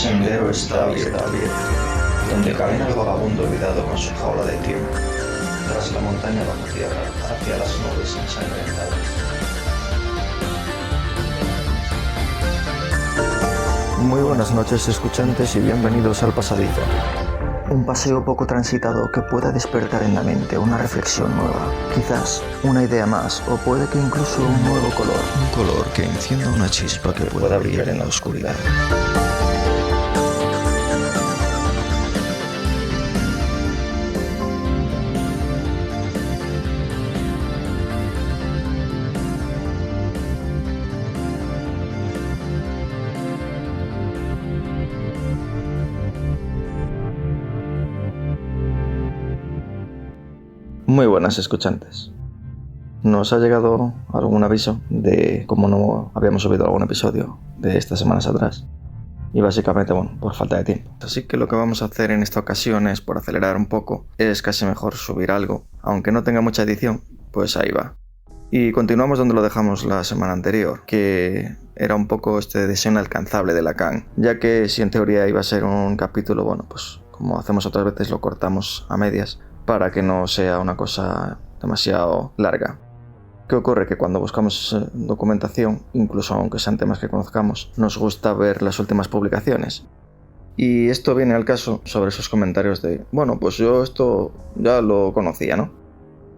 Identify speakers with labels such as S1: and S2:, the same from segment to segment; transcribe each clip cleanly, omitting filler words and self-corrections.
S1: sendero está abierto, donde camina el vagabundo olvidado con su jaula de tiempo, tras la montaña bajo tierra, hacia las nubes ensangrentadas.
S2: Muy buenas noches, escuchantes, y bienvenidos al Pasadizo. Un paseo poco transitado que pueda despertar en la mente una reflexión nueva, quizás una idea más, o puede que incluso un nuevo color.
S1: Un color que encienda una chispa que pueda brillar en la oscuridad.
S2: Muy buenas, escuchantes. Nos ha llegado algún aviso de cómo no habíamos subido algún episodio de estas semanas atrás. Y básicamente, por falta de tiempo. Así que lo que vamos a hacer en esta ocasión es, por acelerar un poco, es casi mejor subir algo. Aunque no tenga mucha edición, pues ahí va. Y continuamos donde lo dejamos la semana anterior, que era un poco este deseo inalcanzable de Lacan. Ya que si en teoría iba a ser un capítulo, pues como hacemos otras veces, lo cortamos a medias, para que no sea una cosa demasiado larga. ¿Qué ocurre? Que cuando buscamos documentación, incluso aunque sean temas que conozcamos, nos gusta ver las últimas publicaciones. Y esto viene al caso sobre esos comentarios de, pues yo esto ya lo conocía, ¿no?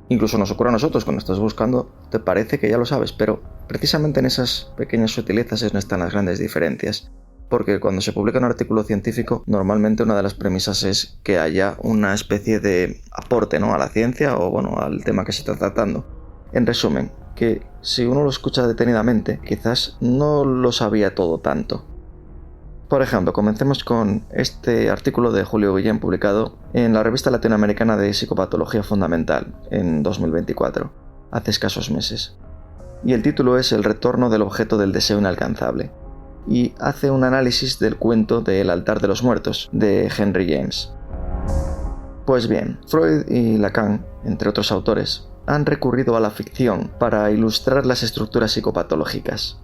S2: Incluso nos ocurre a nosotros cuando estás buscando, te parece que ya lo sabes, pero precisamente en esas pequeñas sutilezas es donde están las grandes diferencias. Porque cuando se publica un artículo científico, normalmente una de las premisas es que haya una especie de aporte, ¿no?, a la ciencia o al tema que se está tratando. En resumen, que si uno lo escucha detenidamente, quizás no lo sabía todo tanto. Por ejemplo, comencemos con este artículo de Julio Guillén publicado en la revista latinoamericana de Psicopatología Fundamental en 2024, hace escasos meses. Y el título es El retorno del objeto del deseo inalcanzable. Y hace un análisis del cuento de El altar de los muertos, de Henry James. Pues bien, Freud y Lacan, entre otros autores, han recurrido a la ficción para ilustrar las estructuras psicopatológicas.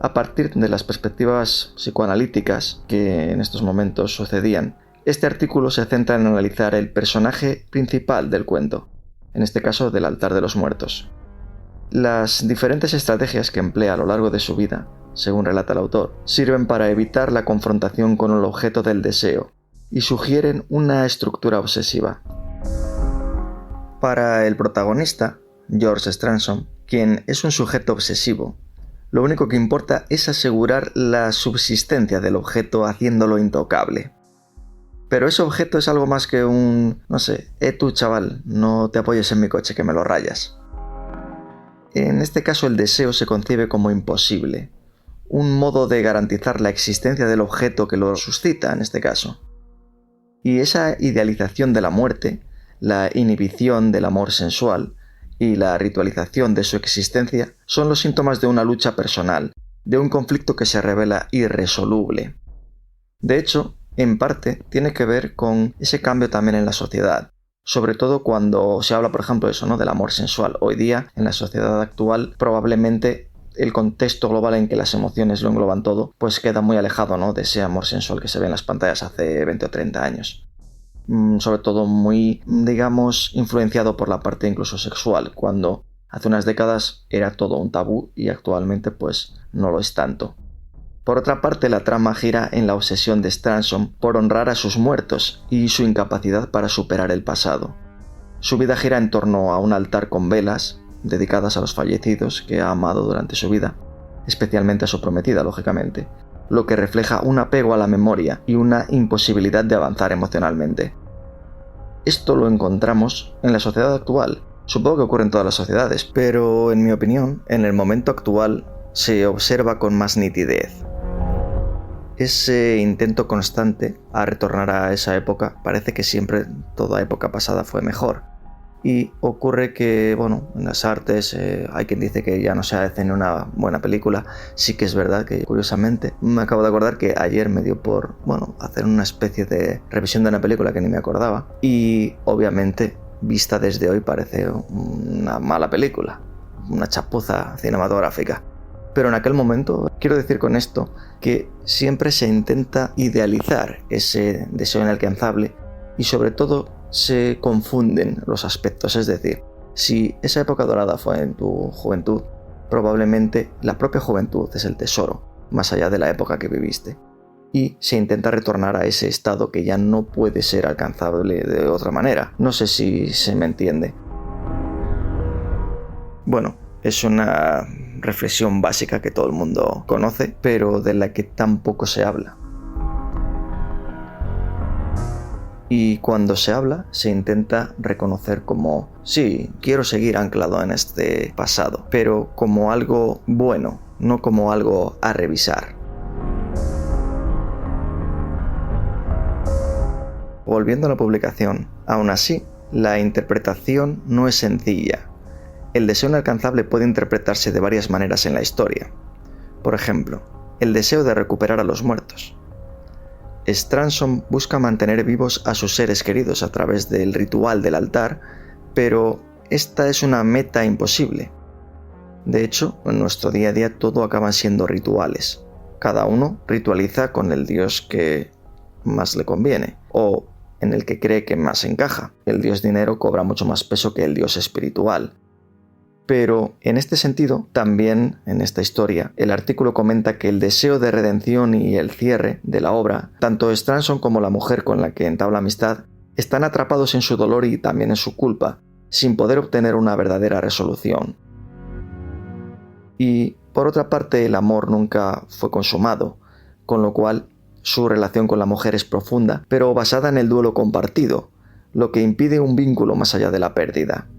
S2: A partir de las perspectivas psicoanalíticas que en estos momentos sucedían, este artículo se centra en analizar el personaje principal del cuento, en este caso del altar de los muertos. Las diferentes estrategias que emplea a lo largo de su vida, según relata el autor, sirven para evitar la confrontación con el objeto del deseo y sugieren una estructura obsesiva. Para el protagonista, George Stransom, quien es un sujeto obsesivo, lo único que importa es asegurar la subsistencia del objeto haciéndolo intocable. Pero ese objeto es algo más que un, tú chaval, no te apoyes en mi coche que me lo rayas. En este caso el deseo se concibe como imposible, un modo de garantizar la existencia del objeto que lo suscita en este caso. Y esa idealización de la muerte, la inhibición del amor sensual y la ritualización de su existencia son los síntomas de una lucha personal, de un conflicto que se revela irresoluble. De hecho, en parte tiene que ver con ese cambio también en la sociedad, sobre todo cuando se habla, por ejemplo, del amor sensual. Hoy día, en la sociedad actual, probablemente el contexto global en que las emociones lo engloban todo, pues queda muy alejado, ¿no?, de ese amor sensual que se ve en las pantallas hace 20 o 30 años. Sobre todo muy, influenciado por la parte incluso sexual, cuando hace unas décadas era todo un tabú y actualmente pues no lo es tanto. Por otra parte, la trama gira en la obsesión de Stransom por honrar a sus muertos y su incapacidad para superar el pasado. Su vida gira en torno a un altar con velas, dedicadas a los fallecidos que ha amado durante su vida, especialmente a su prometida, lógicamente, lo que refleja un apego a la memoria y una imposibilidad de avanzar emocionalmente. Esto lo encontramos en la sociedad actual. Supongo que ocurre en todas las sociedades, pero en mi opinión, en el momento actual se observa con más nitidez. Ese intento constante a retornar a esa época, parece que siempre toda época pasada fue mejor. Y ocurre que, en las artes hay quien dice que ya no se hace ni una buena película. Sí que es verdad que, curiosamente, me acabo de acordar que ayer me dio por, hacer una especie de revisión de una película que ni me acordaba. Y, obviamente, vista desde hoy parece una mala película, una chapuza cinematográfica. Pero en aquel momento, quiero decir con esto, que siempre se intenta idealizar ese deseo inalcanzable y sobre todo se confunden los aspectos. Es decir, si esa época dorada fue en tu juventud, probablemente la propia juventud es el tesoro, más allá de la época que viviste. Y se intenta retornar a ese estado que ya no puede ser alcanzable de otra manera. No sé si se me entiende. Bueno, es una reflexión básica que todo el mundo conoce, pero de la que tampoco se habla. Y cuando se habla, se intenta reconocer como, sí, quiero seguir anclado en este pasado, pero como algo bueno, no como algo a revisar. Volviendo a la publicación, aún así, la interpretación no es sencilla. El deseo inalcanzable puede interpretarse de varias maneras en la historia. Por ejemplo, el deseo de recuperar a los muertos. Stranson busca mantener vivos a sus seres queridos a través del ritual del altar, pero esta es una meta imposible. De hecho, en nuestro día a día todo acaban siendo rituales. Cada uno ritualiza con el dios que más le conviene, o en el que cree que más encaja. El dios dinero cobra mucho más peso que el dios espiritual. Pero en este sentido, también en esta historia, el artículo comenta que el deseo de redención y el cierre de la obra, tanto Stranson como la mujer con la que entabla amistad, están atrapados en su dolor y también en su culpa, sin poder obtener una verdadera resolución. Y, por otra parte, el amor nunca fue consumado, con lo cual su relación con la mujer es profunda, pero basada en el duelo compartido, lo que impide un vínculo más allá de la pérdida.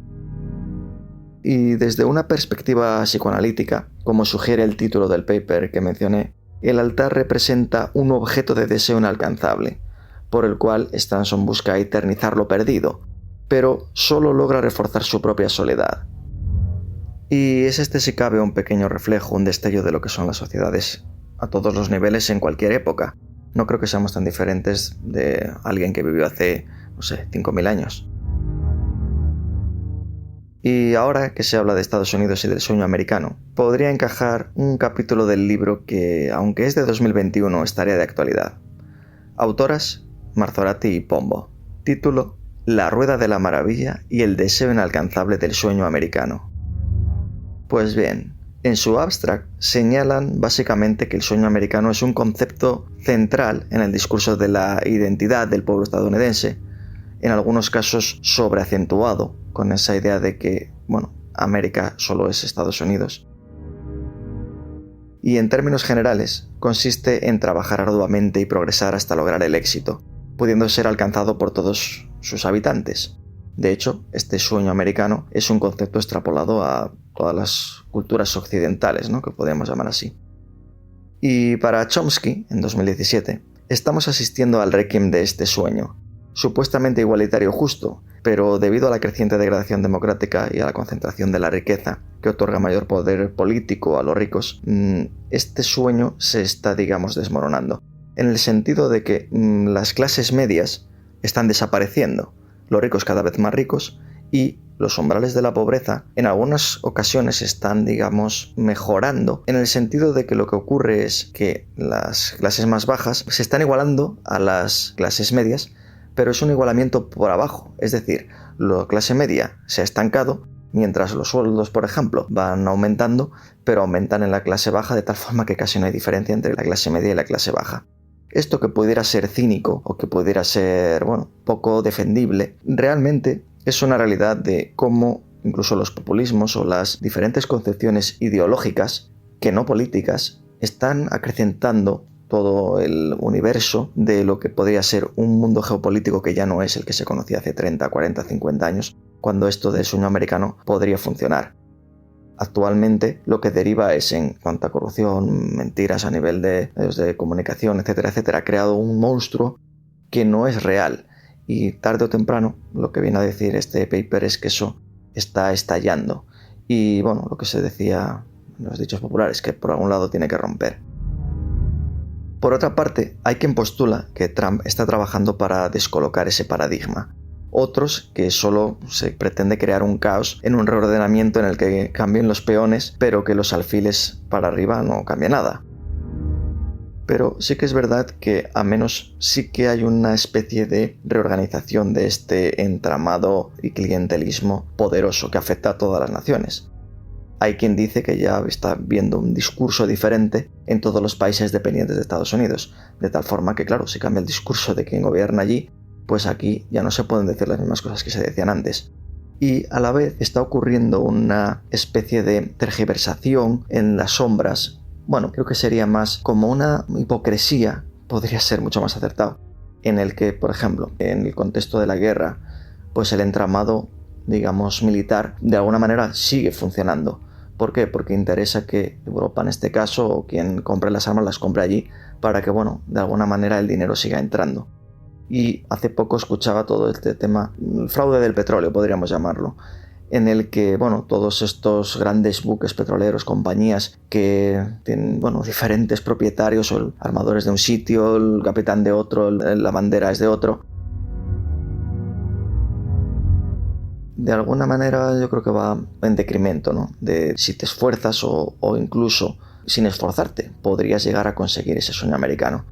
S2: Y desde una perspectiva psicoanalítica, como sugiere el título del paper que mencioné, el altar representa un objeto de deseo inalcanzable, por el cual Stranson busca eternizar lo perdido, pero solo logra reforzar su propia soledad. Y es si cabe un pequeño reflejo, un destello de lo que son las sociedades a todos los niveles en cualquier época. No creo que seamos tan diferentes de alguien que vivió hace, 5.000 años. Y ahora que se habla de Estados Unidos y del sueño americano, podría encajar un capítulo del libro que, aunque es de 2021, estaría de actualidad. Autoras, Marzorati y Pombo. Título: La rueda de la maravilla y el deseo inalcanzable del sueño americano. Pues bien, en su abstract señalan básicamente que el sueño americano es un concepto central en el discurso de la identidad del pueblo estadounidense, en algunos casos sobreacentuado, con esa idea de que, América solo es Estados Unidos. Y en términos generales, consiste en trabajar arduamente y progresar hasta lograr el éxito, pudiendo ser alcanzado por todos sus habitantes. De hecho, este sueño americano es un concepto extrapolado a todas las culturas occidentales, que podríamos llamar así. Y para Chomsky, en 2017, estamos asistiendo al requiem de este sueño, supuestamente igualitario justo, pero debido a la creciente degradación democrática y a la concentración de la riqueza, que otorga mayor poder político a los ricos, este sueño se está, desmoronando, en el sentido de que las clases medias están desapareciendo, los ricos cada vez más ricos, y los umbrales de la pobreza en algunas ocasiones están, mejorando, en el sentido de que lo que ocurre es que las clases más bajas se están igualando a las clases medias, pero es un igualamiento por abajo, es decir, la clase media se ha estancado, mientras los sueldos, por ejemplo, van aumentando, pero aumentan en la clase baja de tal forma que casi no hay diferencia entre la clase media y la clase baja. Esto que pudiera ser cínico o que pudiera ser, poco defendible, realmente es una realidad de cómo incluso los populismos o las diferentes concepciones ideológicas, que no políticas, están acrecentando todo el universo de lo que podría ser un mundo geopolítico que ya no es el que se conocía hace 30, 40, 50 años, cuando esto del sueño americano podría funcionar. Actualmente lo que deriva es, en cuanto a corrupción, mentiras a nivel de medios de comunicación, etcétera, etcétera, ha creado un monstruo que no es real, y tarde o temprano lo que viene a decir este paper es que eso está estallando, y lo que se decía en los dichos populares, que por algún lado tiene que romper. Por otra parte, hay quien postula que Trump está trabajando para descolocar ese paradigma, Otros que solo se pretende crear un caos en un reordenamiento en el que cambien los peones, pero que los alfiles para arriba no cambie nada. Pero sí que es verdad que al menos sí que hay una especie de reorganización de este entramado y clientelismo poderoso que afecta a todas las naciones. Hay quien dice que ya está viendo un discurso diferente en todos los países dependientes de Estados Unidos, de tal forma que, claro, si cambia el discurso de quien gobierna allí, pues aquí ya no se pueden decir las mismas cosas que se decían antes. Y a la vez está ocurriendo una especie de tergiversación en las sombras. Bueno, creo que sería más como una hipocresía, podría ser mucho más acertado, en el que, por ejemplo, en el contexto de la guerra, pues el entramado, digamos, militar, de alguna manera sigue funcionando. ¿Por qué? Porque interesa que Europa, en este caso, o quien compre las armas, las compre allí, para que, bueno, de alguna manera el dinero siga entrando. Y hace poco escuchaba todo este tema, el fraude del petróleo, podríamos llamarlo, en el que, bueno, todos estos grandes buques petroleros, compañías que tienen, bueno, diferentes propietarios, o el armadores de un sitio, el capitán de otro, la bandera es de otro. De alguna manera yo creo que va en decremento, ¿no? De si te esfuerzas o incluso sin esforzarte podrías llegar a conseguir ese sueño americano,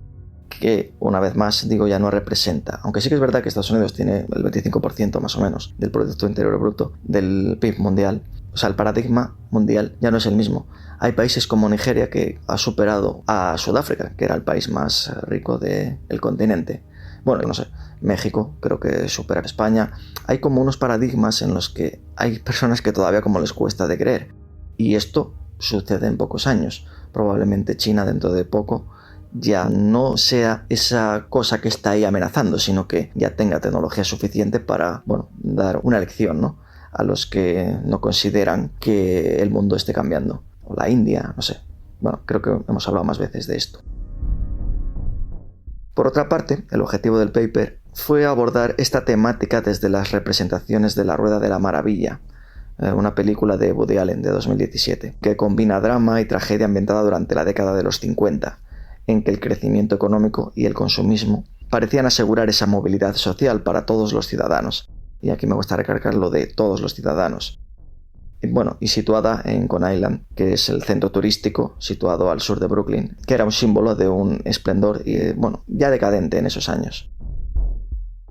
S2: que una vez más digo ya no representa, aunque sí que es verdad que Estados Unidos tiene el 25% más o menos del Producto Interior Bruto, del PIB mundial. O sea, el paradigma mundial ya no es el mismo. Hay países como Nigeria que ha superado a Sudáfrica, que era el país más rico del continente. Bueno, no sé, México creo que supera a España. Hay como unos paradigmas en los que hay personas que todavía como les cuesta de creer. Y esto sucede en pocos años. Probablemente China dentro de poco ya no sea esa cosa que está ahí amenazando, sino que ya tenga tecnología suficiente para, bueno, dar una lección, ¿no?, a los que no consideran que el mundo esté cambiando. O la India, no sé. Bueno, creo que hemos hablado más veces de esto. Por otra parte, el objetivo del paper fue abordar esta temática desde las representaciones de La Rueda de la Maravilla, una película de Woody Allen de 2017, que combina drama y tragedia ambientada durante la década de los 50, en que el crecimiento económico y el consumismo parecían asegurar esa movilidad social para todos los ciudadanos. Y aquí me gusta recalcar lo de todos los ciudadanos. Bueno, y situada en Coney Island, que es el centro turístico situado al sur de Brooklyn, que era un símbolo de un esplendor y, bueno, ya decadente en esos años.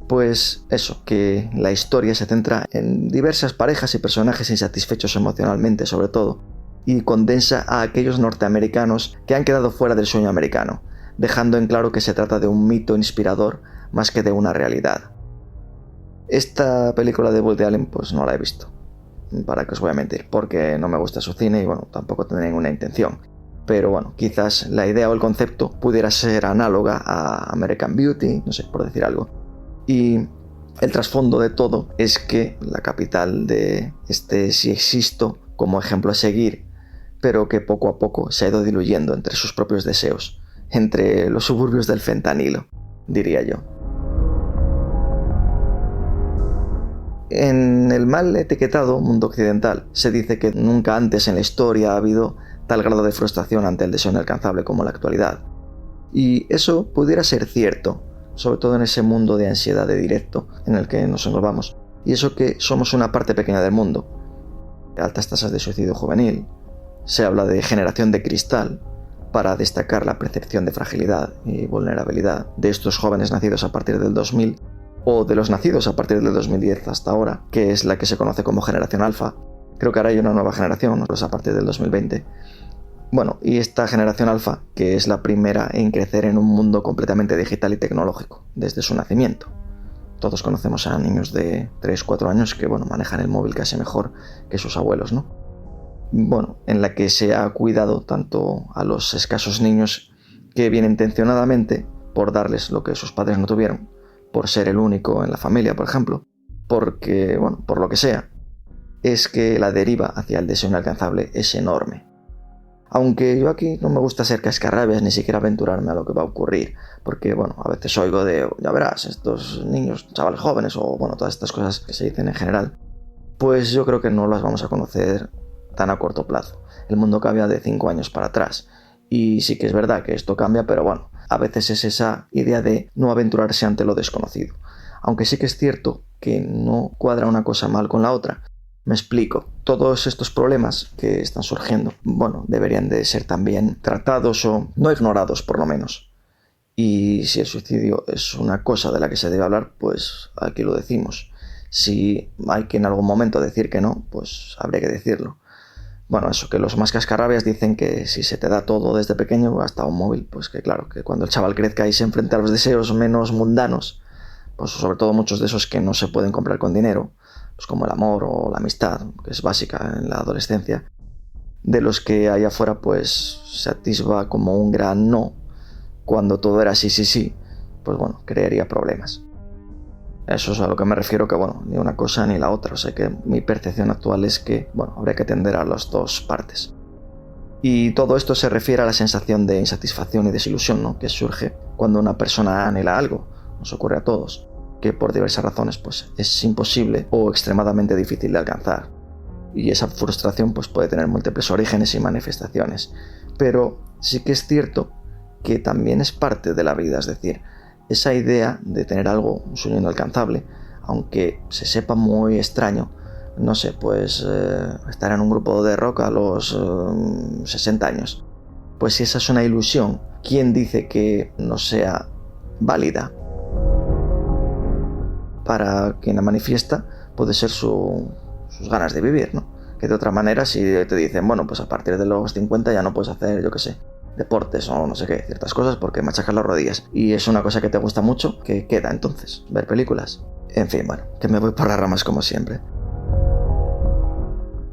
S2: Pues eso, que la historia se centra en diversas parejas y personajes insatisfechos emocionalmente, sobre todo, y condensa a aquellos norteamericanos que han quedado fuera del sueño americano, dejando en claro que se trata de un mito inspirador más que de una realidad. Esta película de Woody Allen pues no la he visto, para que os voy a mentir, porque no me gusta su cine y bueno, tampoco tengo ninguna intención. Pero bueno, quizás la idea o el concepto pudiera ser análoga a American Beauty, no sé, por decir algo. Y el trasfondo de todo es que la capital de este sí existo como ejemplo a seguir, pero que poco a poco se ha ido diluyendo entre sus propios deseos, entre los suburbios del fentanilo, diría yo. En el mal etiquetado mundo occidental se dice que nunca antes en la historia ha habido tal grado de frustración ante el deseo inalcanzable como en la actualidad. Y eso pudiera ser cierto, sobre todo en ese mundo de ansiedad de directo en el que nos englobamos. Y eso que somos una parte pequeña del mundo. Altas tasas de suicidio juvenil. Se habla de generación de cristal para destacar la percepción de fragilidad y vulnerabilidad de estos jóvenes nacidos a partir del 2000 o de los nacidos a partir del 2010 hasta ahora, que es la que se conoce como generación alfa. Creo que ahora hay una nueva generación, los a partir del 2020. Bueno, y esta generación alfa, que es la primera en crecer en un mundo completamente digital y tecnológico, desde su nacimiento. Todos conocemos a niños de 3-4 años que, bueno, manejan el móvil casi mejor que sus abuelos, ¿no? Bueno, en la que se ha cuidado tanto a los escasos niños que bien intencionadamente, por darles lo que sus padres no tuvieron, por ser el único en la familia, por ejemplo, porque, bueno, por lo que sea, es que la deriva hacia el deseo inalcanzable es enorme. Aunque yo aquí no me gusta ser cascarrabias ni siquiera aventurarme a lo que va a ocurrir, porque, bueno, a veces oigo de, ya verás, estos niños, chavales jóvenes, o, bueno, todas estas cosas que se dicen en general, pues yo creo que no las vamos a conocer tan a corto plazo. El mundo cambia de 5 años para atrás, y sí que es verdad que esto cambia, pero bueno, a veces es esa idea de no aventurarse ante lo desconocido. aunque sí que es cierto que no cuadra una cosa mal con la otra. Me explico. Todos estos problemas que están surgiendo, deberían de ser también tratados o no ignorados por lo menos. Y si el suicidio es una cosa de la que se debe hablar, pues aquí lo decimos. Si hay que en algún momento decir que no, pues habría que decirlo. Eso, que los más cascarrabias dicen que si se te da todo desde pequeño, hasta un móvil, pues que claro, que cuando el chaval crezca y se enfrente a los deseos menos mundanos, pues sobre todo muchos de esos que no se pueden comprar con dinero, pues como el amor o la amistad, que es básica en la adolescencia, de los que allá afuera pues se atisba como un gran no, cuando todo era sí, pues crearía problemas. Eso es a lo que me refiero, que ni una cosa ni la otra. O sea que mi percepción actual es que, habría que atender a las dos partes. Y todo esto se refiere a la sensación de insatisfacción y desilusión, ¿no?, que surge cuando una persona anhela algo. Nos ocurre a todos, que por diversas razones pues es imposible o extremadamente difícil de alcanzar. Y esa frustración pues puede tener múltiples orígenes y manifestaciones. Pero sí que es cierto que también es parte de la vida, es decir, esa idea de tener algo, un sueño inalcanzable, aunque se sepa muy extraño, no sé, pues estar en un grupo de rock a los 60 años. Pues si esa es una ilusión, ¿quién dice que no sea válida? Para quien la manifiesta puede ser sus ganas de vivir, ¿no? Que de otra manera, si te dicen, pues a partir de los 50 ya no puedes hacer, yo qué sé, deportes o no sé qué, ciertas cosas porque machacas las rodillas y es una cosa que te gusta mucho, ¿qué queda entonces? ¿Ver películas? En fin, que me voy por las ramas como siempre.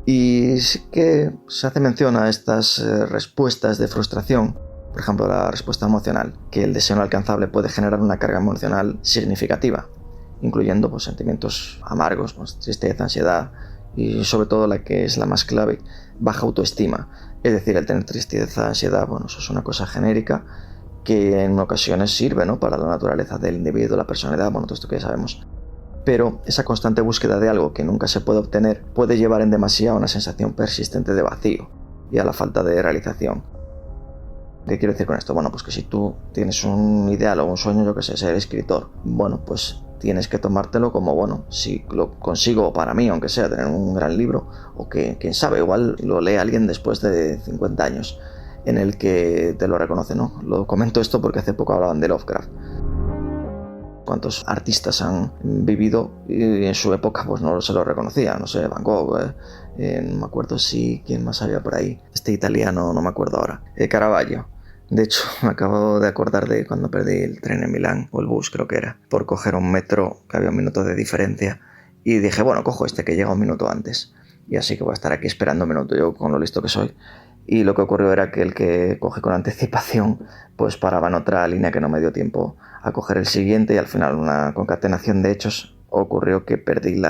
S2: Y sí que se hace mención a estas respuestas de frustración, por ejemplo la respuesta emocional, que el deseo no alcanzable puede generar una carga emocional significativa, incluyendo pues sentimientos amargos, pues, tristeza, ansiedad y sobre todo la que es la más clave, baja autoestima. Es decir, el tener tristeza, ansiedad, eso es una cosa genérica que en ocasiones sirve, ¿no?, para la naturaleza del individuo, la personalidad, todo esto que ya sabemos. Pero esa constante búsqueda de algo que nunca se puede obtener puede llevar en demasía a una sensación persistente de vacío y a la falta de realización. ¿Qué quiero decir con esto? Pues que si tú tienes un ideal o un sueño, yo que sé, ser escritor, pues tienes que tomártelo como, si lo consigo para mí, aunque sea tener un gran libro, o que, quién sabe, igual lo lee alguien después de 50 años, en el que te lo reconoce, ¿no? Lo comento esto porque hace poco hablaban de Lovecraft. Cuántos artistas han vivido y en su época pues no se lo reconocía, no sé, Van Gogh, no me acuerdo si quién más había por ahí, este italiano, no me acuerdo ahora, Caravaggio. De hecho, me acabo de acordar de cuando perdí el tren en Milán, o el bus creo que era, por coger un metro que había un minuto de diferencia, y dije, cojo este que llega un minuto antes, y así que voy a estar aquí esperando un minuto, yo con lo listo que soy. Y lo que ocurrió era que el que cogí con anticipación pues paraba en otra línea que no me dio tiempo a coger el siguiente, y al final una concatenación de hechos ocurrió que perdí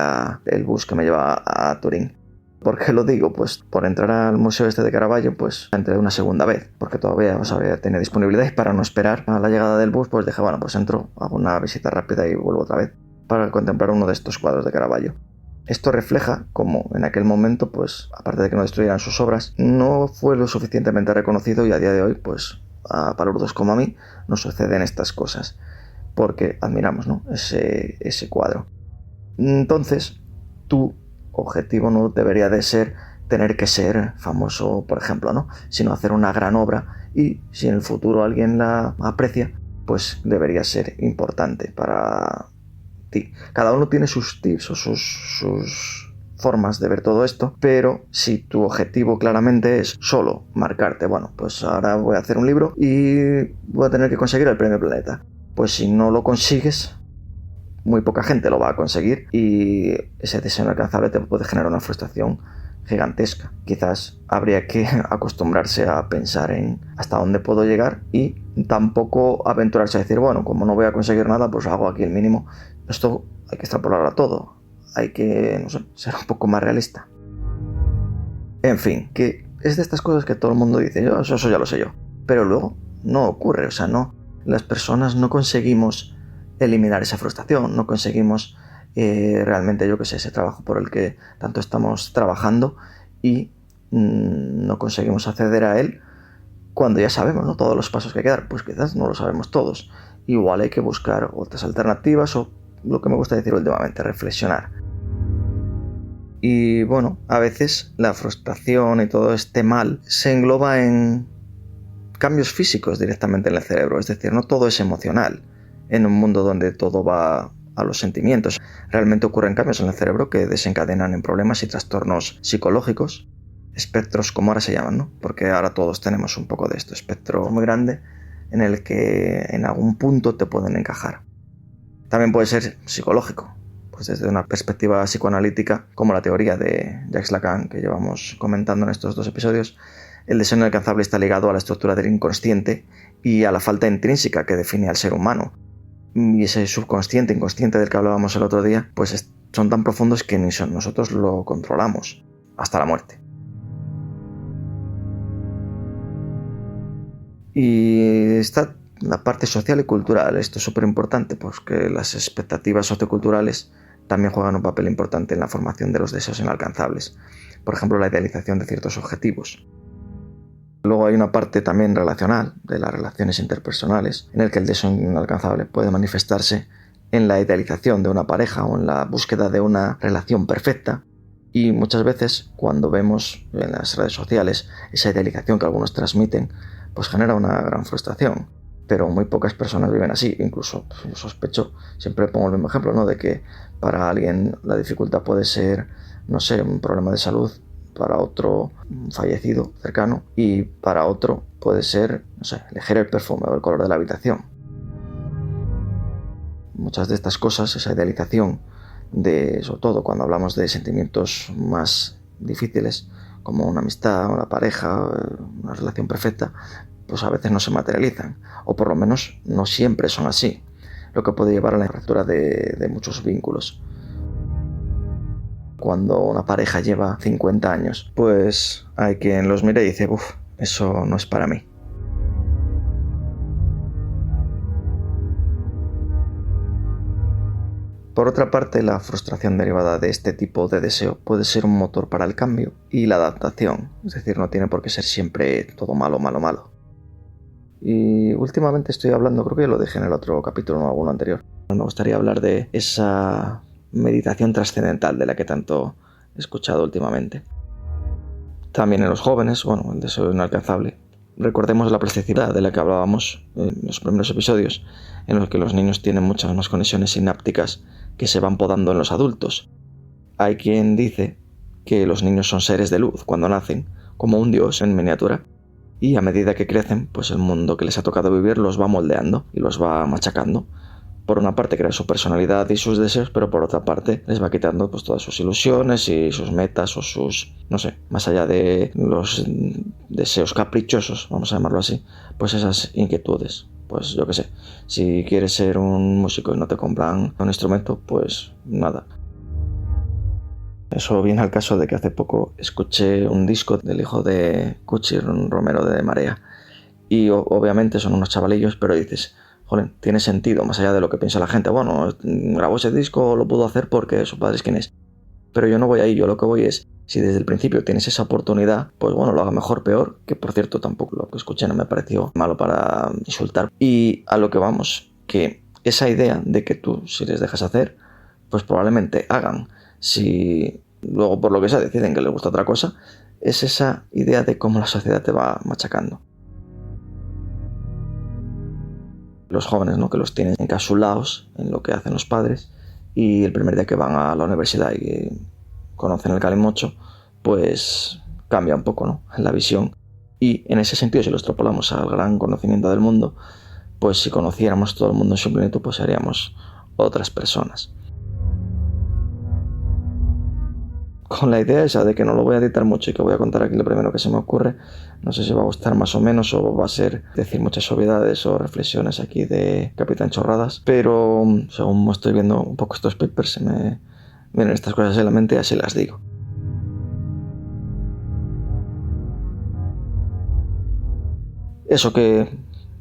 S2: el bus que me llevaba a Turín. ¿Por qué lo digo? Pues por entrar al museo de Caravaggio, pues entré una segunda vez, porque todavía tenía disponibilidad, y para no esperar a la llegada del bus, pues dije, pues entro, hago una visita rápida y vuelvo otra vez para contemplar uno de estos cuadros de Caravaggio. Esto refleja cómo en aquel momento, pues aparte de que no destruyeran sus obras, no fue lo suficientemente reconocido, y a día de hoy, pues a palurdos como a mí, nos suceden estas cosas, porque admiramos, ¿no?, ese cuadro. Entonces, tu objetivo no debería de ser tener que ser famoso, por ejemplo, ¿no?, sino hacer una gran obra, y si en el futuro alguien la aprecia, pues debería ser importante para ti. Cada uno tiene sus tips o sus formas de ver todo esto, pero si tu objetivo claramente es solo marcarte, pues ahora voy a hacer un libro y voy a tener que conseguir el Premio Planeta, pues si no lo consigues, muy poca gente lo va a conseguir, y ese deseo inalcanzable te puede generar una frustración gigantesca. Quizás habría que acostumbrarse a pensar en hasta dónde puedo llegar, y tampoco aventurarse a decir, como no voy a conseguir nada, pues hago aquí el mínimo. Esto hay que extrapolarlo a todo. Hay que, ser un poco más realista. En fin, que es de estas cosas que todo el mundo dice, eso ya lo sé yo. Pero luego no ocurre, las personas no conseguimos eliminar esa frustración, no conseguimos realmente, ese trabajo por el que tanto estamos trabajando, y no conseguimos acceder a él cuando ya sabemos, ¿no?, todos los pasos que hay que dar. Pues quizás no lo sabemos todos. Igual hay que buscar otras alternativas, o lo que me gusta decir últimamente, reflexionar. Y bueno, a veces la frustración y todo este mal se engloba en cambios físicos directamente en el cerebro, es decir, no todo es emocional. En un mundo donde todo va a los sentimientos, realmente ocurren cambios en el cerebro que desencadenan en problemas y trastornos psicológicos, espectros como ahora se llaman, ¿no? Porque ahora todos tenemos un poco de esto, espectro muy grande en el que en algún punto te pueden encajar. También puede ser psicológico, pues desde una perspectiva psicoanalítica, como la teoría de Jacques Lacan que llevamos comentando en estos 2 episodios. El deseo inalcanzable está ligado a la estructura del inconsciente y a la falta intrínseca que define al ser humano. Y ese subconsciente, inconsciente del que hablábamos el otro día, pues son tan profundos que ni nosotros lo controlamos hasta la muerte. Y está la parte social y cultural. Esto es súper importante porque las expectativas socioculturales también juegan un papel importante en la formación de los deseos inalcanzables. Por ejemplo, la idealización de ciertos objetivos. Luego hay una parte también relacional, de las relaciones interpersonales, en el que el deseo inalcanzable puede manifestarse en la idealización de una pareja o en la búsqueda de una relación perfecta. Y muchas veces, cuando vemos en las redes sociales esa idealización que algunos transmiten, pues genera una gran frustración. Pero muy pocas personas viven así. Incluso yo sospecho, siempre pongo el mismo ejemplo, ¿no? De que para alguien la dificultad puede ser, no sé, un problema de salud, para otro un fallecido cercano, y para otro puede ser, no sé, elegir el perfume o el color de la habitación. Muchas de estas cosas, esa idealización sobre todo cuando hablamos de sentimientos más difíciles, como una amistad, una pareja, una relación perfecta, pues a veces no se materializan, o por lo menos no siempre son así, lo que puede llevar a la fractura de muchos vínculos. Cuando una pareja lleva 50 años, pues hay quien los mira y dice, uff, eso no es para mí. Por otra parte, la frustración derivada de este tipo de deseo puede ser un motor para el cambio y la adaptación, es decir, no tiene por qué ser siempre todo malo, malo, malo. Y últimamente estoy hablando, creo que ya lo dije en el otro capítulo o alguno anterior, me gustaría hablar de esa meditación trascendental de la que tanto he escuchado últimamente. También en los jóvenes, bueno, el deseo inalcanzable. Recordemos la plasticidad de la que hablábamos en los primeros episodios, en los que los niños tienen muchas más conexiones sinápticas que se van podando en los adultos. Hay quien dice que los niños son seres de luz cuando nacen, como un dios en miniatura, y a medida que crecen, pues el mundo que les ha tocado vivir los va moldeando y los va machacando. Por una parte crea su personalidad y sus deseos, pero por otra parte les va quitando pues todas sus ilusiones y sus metas o sus, no sé, más allá de los deseos caprichosos, vamos a llamarlo así, pues esas inquietudes. Pues yo qué sé, si quieres ser un músico y no te compran un instrumento, pues nada. Eso viene al caso de que hace poco escuché un disco del hijo de Cuchi Romero de Marea, y obviamente son unos chavalillos, pero dices, joder, tiene sentido, más allá de lo que piensa la gente. Bueno, grabó ese disco, lo pudo hacer porque su padre es quien es. Pero yo no voy ahí, yo lo que voy es, si desde el principio tienes esa oportunidad, pues bueno, lo haga mejor, peor, que por cierto tampoco lo que escuché no me pareció malo para insultar. Y a lo que vamos, que esa idea de que tú, si les dejas hacer, pues probablemente hagan. Si luego por lo que sea deciden que les gusta otra cosa, es esa idea de cómo la sociedad te va machacando. Los jóvenes, ¿no? Que los tienen encapsulados en lo que hacen los padres, y el primer día que van a la universidad y conocen el calimocho, pues cambia un poco, ¿no? La visión. Y en ese sentido, si lo extrapolamos al gran conocimiento del mundo, pues si conociéramos todo el mundo en su plenitud, pues seríamos otras personas. Con la idea esa de que no lo voy a editar mucho y que voy a contar aquí lo primero que se me ocurre, no sé si va a gustar más o menos o va a ser decir muchas obviedades o reflexiones aquí de Capitán Chorradas, pero según estoy viendo un poco estos papers se me vienen estas cosas en la mente y así las digo. Eso que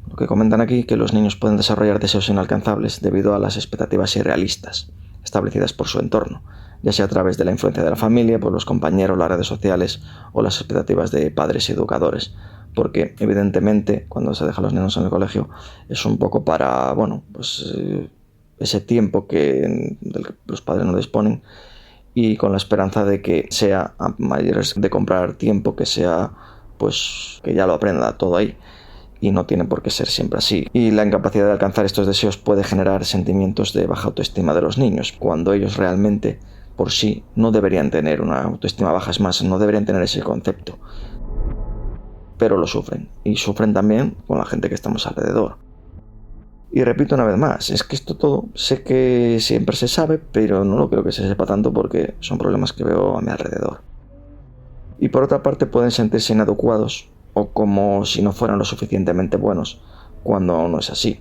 S2: lo que comentan aquí, que los niños pueden desarrollar deseos inalcanzables debido a las expectativas irrealistas establecidas por su entorno, ya sea a través de la influencia de la familia, por los compañeros, las redes sociales o las expectativas de padres y educadores. Porque evidentemente cuando se deja a los niños en el colegio es un poco para, bueno, pues ese tiempo del que los padres no disponen, y con la esperanza de que sea a mayores de comprar tiempo, que sea pues que ya lo aprenda todo ahí, y no tiene por qué ser siempre así. Y la incapacidad de alcanzar estos deseos puede generar sentimientos de baja autoestima de los niños, cuando ellos realmente por sí no deberían tener una autoestima baja, es más, no deberían tener ese concepto, pero lo sufren, y sufren también con la gente que estamos alrededor. Y repito una vez más, es que esto todo sé que siempre se sabe, pero no lo creo que se sepa tanto porque son problemas que veo a mi alrededor. Y por otra parte pueden sentirse inadecuados o como si no fueran lo suficientemente buenos, cuando no es así,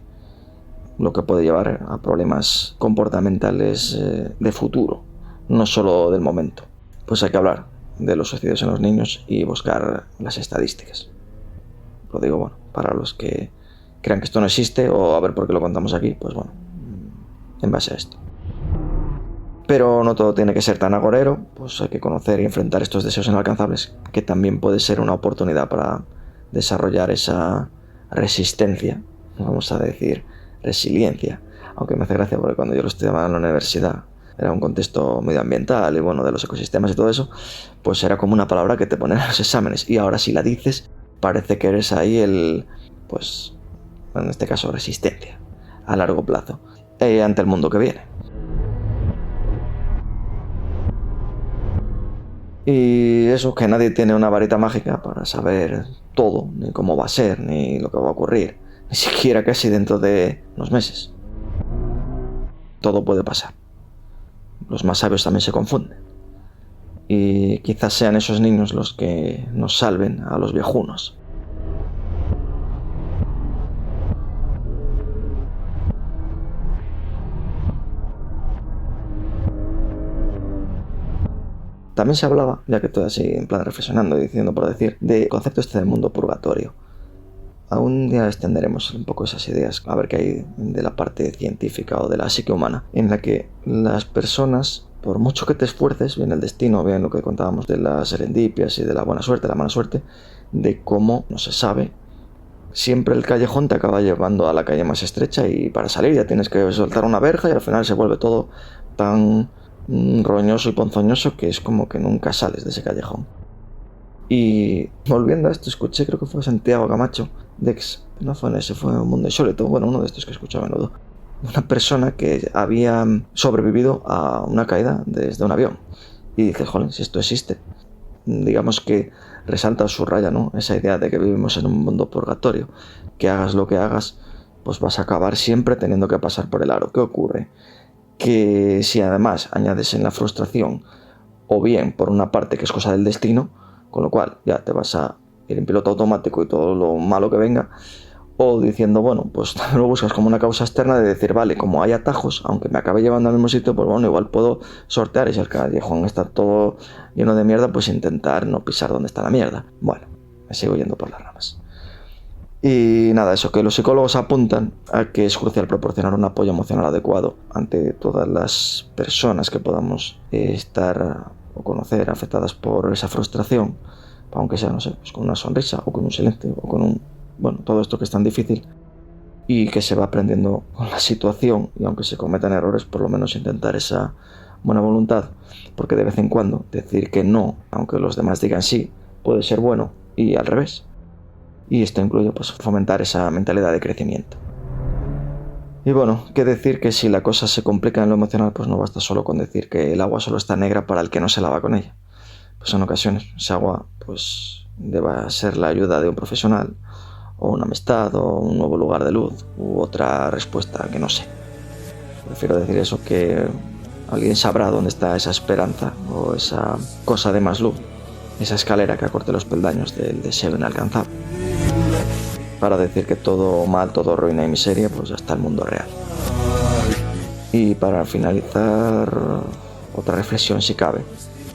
S2: lo que puede llevar a problemas comportamentales de futuro, no solo del momento. Pues hay que hablar de los suicidios en los niños y buscar las estadísticas. Lo digo, bueno, para los que crean que esto no existe o a ver por qué lo contamos aquí, pues bueno, en base a esto. Pero no todo tiene que ser tan agorero, pues hay que conocer y enfrentar estos deseos inalcanzables, que también puede ser una oportunidad para desarrollar esa resistencia, vamos a decir resiliencia, aunque me hace gracia porque cuando yo lo estudiaba en la universidad era un contexto medioambiental y bueno, de los ecosistemas y todo eso, pues era como una palabra que te ponen en los exámenes, y ahora si la dices parece que eres ahí pues en este caso resistencia a largo plazo ante el mundo que viene. Y eso, que nadie tiene una varita mágica para saber todo, ni cómo va a ser, ni lo que va a ocurrir, ni siquiera casi dentro de unos meses. Todo puede pasar. Los más sabios también se confunden. Y quizás sean esos niños los que nos salven a los viejunos. También se hablaba, ya que estoy así en plan reflexionando y diciendo por decir, del concepto este del mundo purgatorio. Algún día extenderemos un poco esas ideas, a ver qué hay de la parte científica o de la psique humana, en la que las personas, por mucho que te esfuerces, bien el destino, bien lo que contábamos de las serendipias y de la buena suerte, la mala suerte, de cómo no se sabe, siempre el callejón te acaba llevando a la calle más estrecha y para salir ya tienes que soltar una verja y al final se vuelve todo tan roñoso y ponzoñoso que es como que nunca sales de ese callejón. Y volviendo a esto, escuché, creo que fue Santiago Camacho, no fue en ese, fue Un Mundo Insólito, bueno, uno de estos que escucho a menudo, una persona que había sobrevivido a una caída desde un avión. Y dices, joder, si esto existe, digamos que resalta o subraya, ¿no?, esa idea de que vivimos en un mundo purgatorio, que hagas lo que hagas, pues vas a acabar siempre teniendo que pasar por el aro. ¿Qué ocurre? Que si además añades en la frustración, o bien por una parte que es cosa del destino, con lo cual ya te vas a ir en piloto automático y todo lo malo que venga, o diciendo, bueno, pues también lo buscas como una causa externa de decir, vale, como hay atajos, aunque me acabe llevando al mismo sitio, pues bueno, igual puedo sortear, y si el callejón está todo lleno de mierda, pues intentar no pisar donde está la mierda. Bueno, me sigo yendo por las ramas. Y nada, eso, que los psicólogos apuntan a que es crucial proporcionar un apoyo emocional adecuado ante todas las personas que podamos estar o conocer afectadas por esa frustración, aunque sea, no sé, pues con una sonrisa o con un silencio o con todo esto que es tan difícil, y que se va aprendiendo con la situación, y aunque se cometan errores, por lo menos intentar esa buena voluntad, porque de vez en cuando decir que no, aunque los demás digan sí, puede ser bueno, y al revés. Y esto incluye pues fomentar esa mentalidad de crecimiento. Y bueno, qué decir que si la cosa se complica en lo emocional, pues no basta solo con decir que el agua solo está negra para el que no se lava con ella. Pues en ocasiones esa agua pues deba ser la ayuda de un profesional, o una amistad, o un nuevo lugar de luz, u otra respuesta que no sé. Prefiero decir eso, que alguien sabrá dónde está esa esperanza o esa cosa de más luz, esa escalera que acorte los peldaños del deseo inalcanzable, para decir que todo mal, todo ruina y miseria, pues ya está el mundo real. Y para finalizar, otra reflexión si cabe,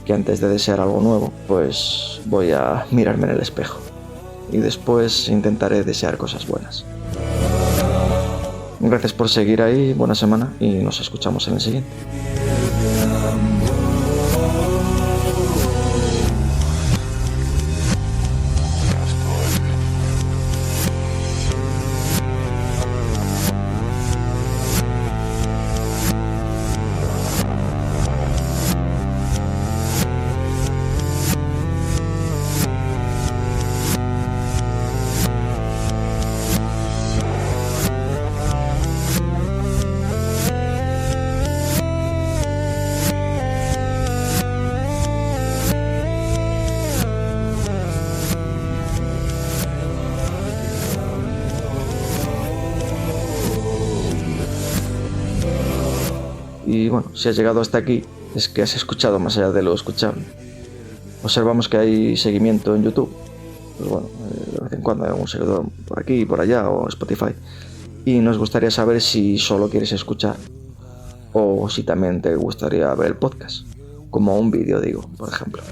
S2: que antes de desear algo nuevo, pues voy a mirarme en el espejo y después intentaré desear cosas buenas. Gracias por seguir ahí, buena semana y nos escuchamos en el siguiente. Y bueno, si has llegado hasta aquí, es que has escuchado más allá de lo escuchable. Observamos que hay seguimiento en YouTube. Pues bueno, de vez en cuando hay algún seguidor por aquí, por allá, o Spotify. Y nos gustaría saber si solo quieres escuchar o si también te gustaría ver el podcast, como un vídeo, digo, por ejemplo.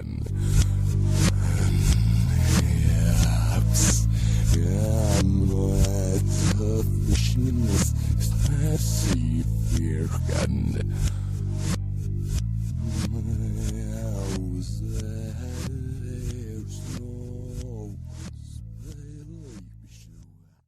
S3: Verstehen, was passiert werden.